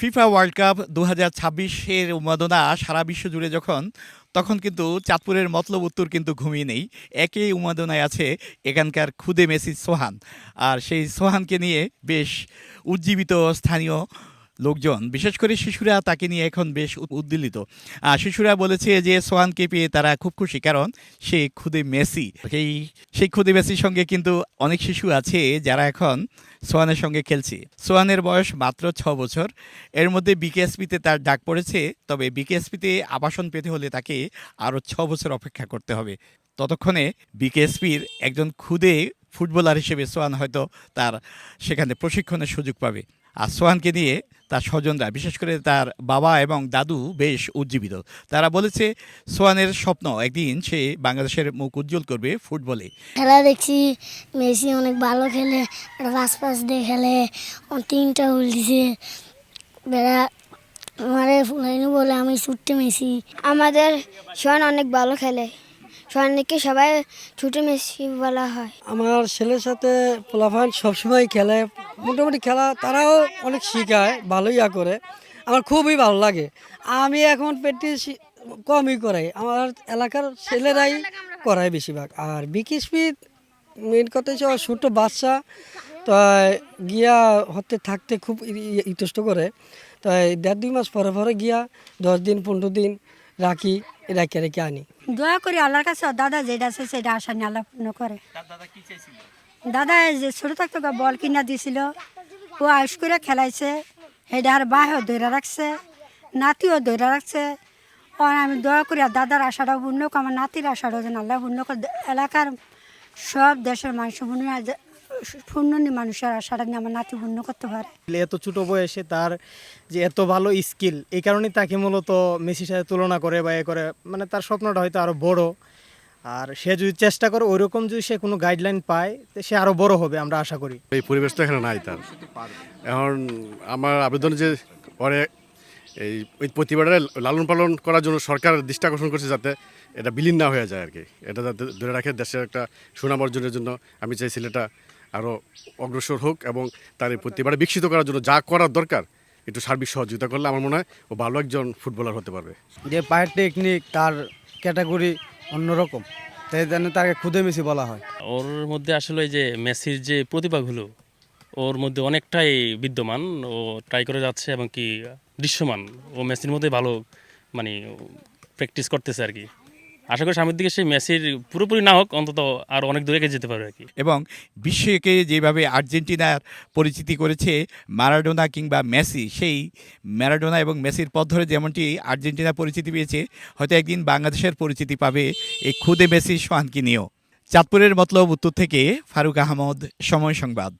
FIFA world cup ২০২৬-এর উন্মাদনা সারা বিশ্ব জুড়ে তখন কিন্তু চাঁদপুরের মতলব উত্তর কিন্তু ঘুমিয়ে নেই। একই উন্মাদনায় আছে এখানকার খুদে মেসি সোহান। আর সেই সোহানকে নিয়ে বেশ উজ্জীবিত স্থানীয় লোকজন, বিশেষ করে শিশুরা তাকে নিয়ে এখন বেশ উদ্বেলিত। শিশুরা বলেছে যে সোহানকে পেয়ে তারা খুব খুশি, কারণ সে খুদে মেসি। সেই খুদে মেসির সঙ্গে কিন্তু অনেক শিশু আছে যারা এখন সোহানের সঙ্গে খেলছে। সোহানের বয়স মাত্র ৬ বছর। এর মধ্যে বিকেএসপিতে তার ডাক পড়েছে, তবে বিকেএসপিতে আবাসন পেতে হলে তাকে আরও ৬ বছর অপেক্ষা করতে হবে। ততক্ষণে বিকেএসপির একজন খুদে ফুটবলার হিসেবে সোহান হয়তো তার সেখানে প্রশিক্ষণের সুযোগ পাবে। আর সোহানকে নিয়ে তার স্বজনরা, বিশেষ করে তার বাবা এবং দাদু বেশ উজ্জীবিত। তারা বলেছে সোহানের স্বপ্ন একদিন সে বাংলাদেশের মুখ উজ্জ্বল করবে ফুটবলে। খেলা দেখছি, মেসি অনেক ভালো খেলে, পাস দিয়ে খেলে, 3টা গোল দিছে। বেড়া আমারে ফুলাইনি বলে আমি ছুটতে মেসি। আমাদের সোহান অনেক ভালো খেলে, সোহানকে সবাই ছুটে মেসি বলা হয়। আমার ছেলের সাথে পোলাপান সবসময় খেলে, মোটামুটি খেলা তারাও অনেক শেখায়, ভালোই করে। আমার খুবই ভালো লাগে। আমি এখন প্র্যাকটিস কমই করাই, আমার এলাকার ছেলেরাই করায় বেশিরভাগ। আর বিকেএসপি মেন কথা হচ্ছে ছোটো বাচ্চা, তাই গিয়া হতে থাকতে খুব ইতস্ত করে। তাই 1.5-2 মাস পরে পরে গিয়া 10 দিন 15 দিন রাখি, রেখে আনি। দয়া করি আল্লাহর কাছে দাদা যেটা আছে সেটা আশা নিয়ে আল্লাহ পূর্ণ করে। দাদা যে ছোটো থাকতে বল কিনা দিয়েছিল, ও আয়ুষ করে খেলাইছে, সেটা আর বাহেও ধরে রাখছে, নাতিও ধরে রাখছে। আমি দয়া করি আর দাদার আশাটাও পূর্ণ হোক, আমার নাতির আশাটাও যেন আল্লাহ পূর্ণ করে। এলাকার সব দেশের মানুষ পূর্ণ মানুষের আশাটা নিয়ে আমার নাতি পূর্ণ করতে পারে। এত ছোট বয়সে তার যে এত ভালো স্কিল, এই কারণেই তাকে মূলত মেসির সাথে তুলনা করে বা এ করে, মানে তার স্বপ্নটা হয়তো আরও বড়। আর সে যদি চেষ্টা করে ওইরকম যদি সে কোনো গাইডলাইন পায়, সে আরও বড় হবে আমরা আশা করি। এই পরিবেশ তো এখানে নাই তার। এখন আমার আবেদন যে পরে এই প্রতিবারে লালন পালন করার জন্য সরকার দৃষ্টি আকর্ষণ করছে, যাতে এটা বিলীন না হয়ে যায় আর কি। এটা যাতে ধরে রাখে দেশের একটা সুনাম অর্জনের জন্য। আমি চাই ছেলেটা আরও অগ্রসর হোক এবং তার এই প্রতিবারে বিকশিত করার জন্য যা করার দরকার একটু সার্বিক সহযোগিতা করলে আমার মনে হয় ও ভালো একজন ফুটবলার হতে পারবে। যে পায়ের টেকনিক, তার ক্যাটাগরি অন্যরকম, তাই জন্য তাকে খুদে মেসি বলা হয়। ওর মধ্যে আসলে যে মেসির যে প্রতিভাগুলো ওর মধ্যে অনেকটাই বিদ্যমান, ও ট্রাই করে যাচ্ছে এবং কি দৃশ্যমান ও মেসির মধ্যে ভালো মানে প্র্যাকটিস করতেছে আর কি। আশা করি সামনের দিকে সেই মেসির পুরোপুরি না হোক, অন্তত আর অনেক দূরে যেতে পারবে আর কি। এবং বিশ্বকে যেভাবে আর্জেন্টিনার পরিচিতি করেছে ম্যারাডোনা কিংবা মেসি, সেই ম্যারাডোনা এবং মেসির পথ ধরে যেমনটি আর্জেন্টিনা পরিচিতি পেয়েছে, হয়তো একদিন বাংলাদেশের পরিচিতি পাবে এই খুদে মেসি সোহানকে নিয়েও। চাঁদপুরের মতলব উত্তর থেকে ফারুক আহমদ, সময় সংবাদ।